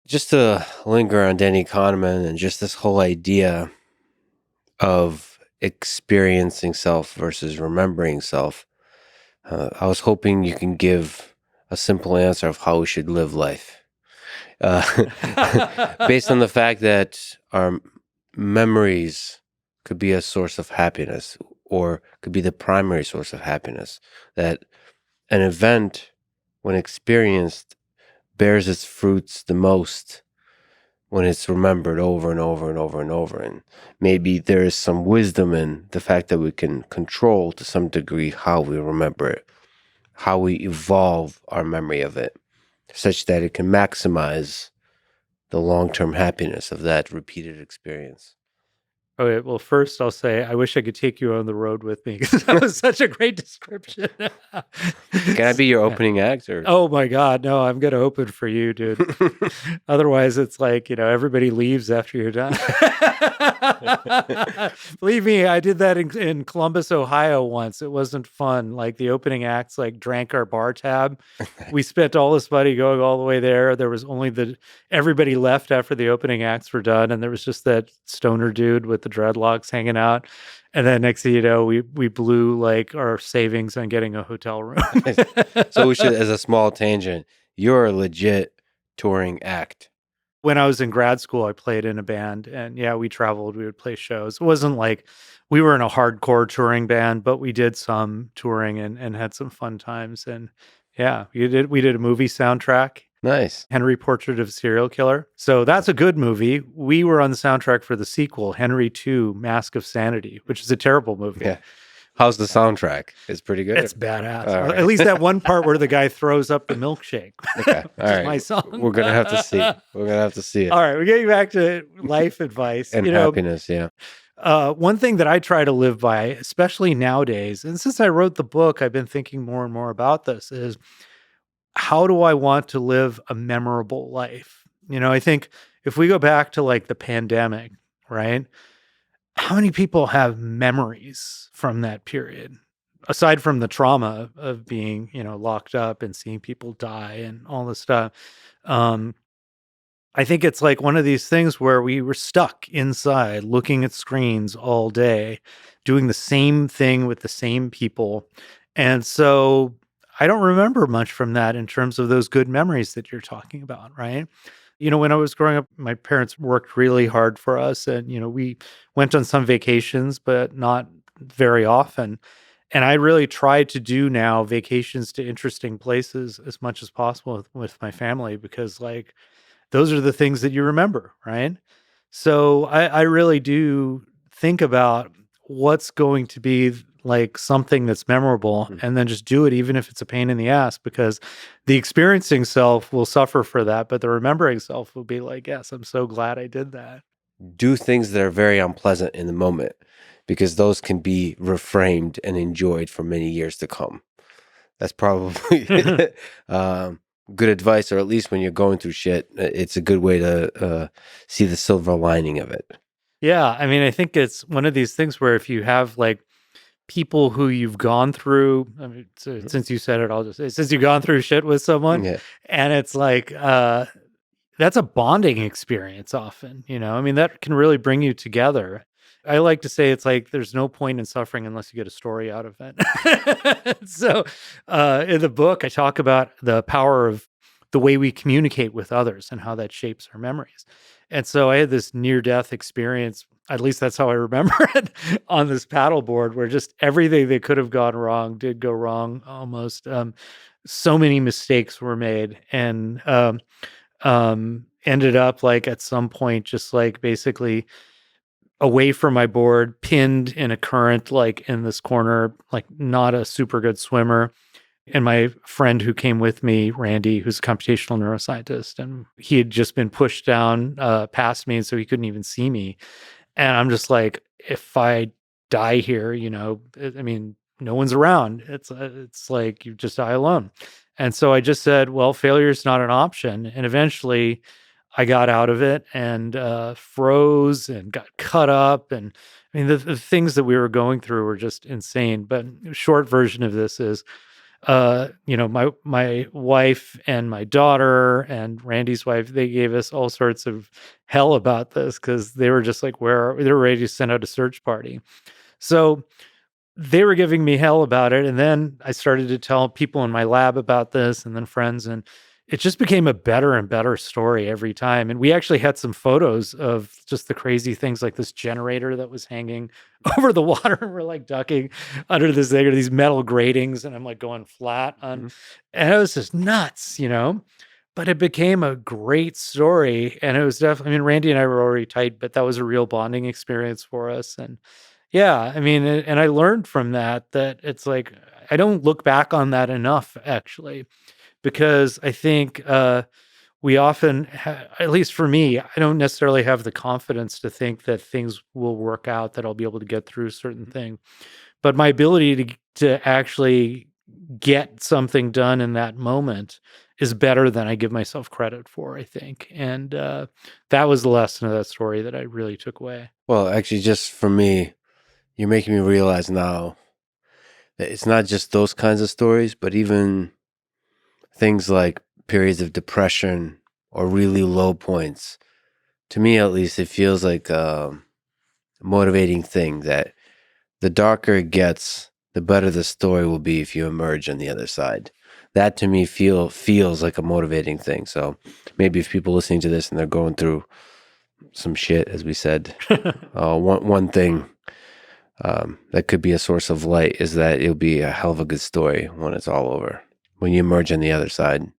Just to linger on Danny Kahneman and just this whole idea of experiencing self versus remembering self, I was hoping you can give a simple answer of how we should live life. Uh, Based on the fact that our memories could be a source of happiness or could be the primary source of happiness, that an event, when experienced, bears its fruits the most when it's remembered over and over and over and over. And maybe there is some wisdom in the fact that we can control to some degree how we remember it, how we evolve our memory of it, such that it can maximize the long-term happiness of that repeated experience. Okay, well, first I'll say I wish I could take you on the road with me because that was such a great description. Can I be your opening act? Or Oh my God, no, I'm going to open for you, dude. Otherwise, it's like, everybody leaves after you're done. Believe me, I did that in Columbus, Ohio once. It wasn't fun. Like the opening acts like drank our bar tab. We spent all this money going all the way there. There was only everybody left after the opening acts were done. And there was just that stoner dude with the dreadlocks hanging out. And then next thing you know, we blew like our savings on getting a hotel room. So we should, as a small tangent, you're a legit touring act. When I was in grad school, I played in a band, and yeah, we traveled. We would play shows. It wasn't like we were in a hardcore touring band, but we did some touring and had some fun times. And yeah, we did a movie soundtrack. Nice. Henry Portrait of a Serial Killer. So that's a good movie. We were on the soundtrack for the sequel, Henry 2, Mask of Sanity, which is a terrible movie. Yeah. How's the soundtrack? It's pretty good. It's badass. Right. At least that one part where the guy throws up the milkshake. Okay. All right. My song. We're going to have to see. We're going to have to see it. All right. We're getting back to life advice. And happiness, yeah. One thing that I try to live by, especially nowadays, and since I wrote the book, I've been thinking more and more about this, is how do I want to live a memorable life? I think if we go back to like the pandemic, right? How many people have memories from that period? Aside from the trauma of being, locked up and seeing people die and all this stuff. I think it's like one of these things where we were stuck inside looking at screens all day, doing the same thing with the same people. And so I don't remember much from that in terms of those good memories that you're talking about, right? When I was growing up, my parents worked really hard for us, and, we went on some vacations, but not very often. And I really try to do now vacations to interesting places as much as possible with my family, because like those are the things that you remember, right? So I really do think about what's going to be like something that's memorable, and then just do it, even if it's a pain in the ass, because the experiencing self will suffer for that, but the remembering self will be like, yes, I'm so glad I did that. Do things that are very unpleasant in the moment, because those can be reframed and enjoyed for many years to come. That's probably good advice, or at least when you're going through shit, it's a good way to see the silver lining of it. Yeah, I mean, I think it's one of these things where if you have like people who you've gone through, I mean, since you said it, I'll just say, since you've gone through shit with someone, and it's like, that's a bonding experience often, I mean, that can really bring you together. I like to say it's like there's no point in suffering unless you get a story out of it. So in the book, I talk about the power of the way we communicate with others and how that shapes our memories. And so I had this near-death experience, at least that's how I remember it, on this paddleboard, where just everything that could have gone wrong did go wrong almost. So many mistakes were made, and ended up like at some point just like basically away from my board, pinned in a current, like in this corner, like not a super good swimmer. And my friend who came with me, Randy, who's a computational neuroscientist, and he had just been pushed down past me, and so he couldn't even see me. And I'm just like, if I die here, I mean, no one's around. It's like you just die alone. And so I just said, well, failure is not an option. And eventually I got out of it and froze and got cut up. And I mean, the things that we were going through were just insane. But short version of this is My wife and my daughter and Randy's wife, they gave us all sorts of hell about this because they were just like, they were ready to send out a search party. So they were giving me hell about it, and then I started to tell people in my lab about this, and then friends, and it just became a better and better story every time. And we actually had some photos of just the crazy things, like this generator that was hanging over the water. We're like ducking under this thing, or these metal gratings, and I'm like going flat on, Mhm. and it was just nuts. But it became a great story, and it was definitely. I mean, Randy and I were already tight, but that was a real bonding experience for us, and yeah, I mean, and I learned from that it's like I don't look back on that enough actually, because I think we often, at least for me, I don't necessarily have the confidence to think that things will work out, that I'll be able to get through certain thing. But my ability to actually get something done in that moment is better than I give myself credit for, I think. And that was the lesson of that story that I really took away. Well, actually, just for me, you're making me realize now that it's not just those kinds of stories, but even things like periods of depression or really low points. To me, at least, it feels like a motivating thing that the darker it gets, the better the story will be if you emerge on the other side. That to me feels like a motivating thing. So maybe if people listening to this and they're going through some shit, as we said, one thing that could be a source of light is that it'll be a hell of a good story when it's all over, when you emerge on the other side.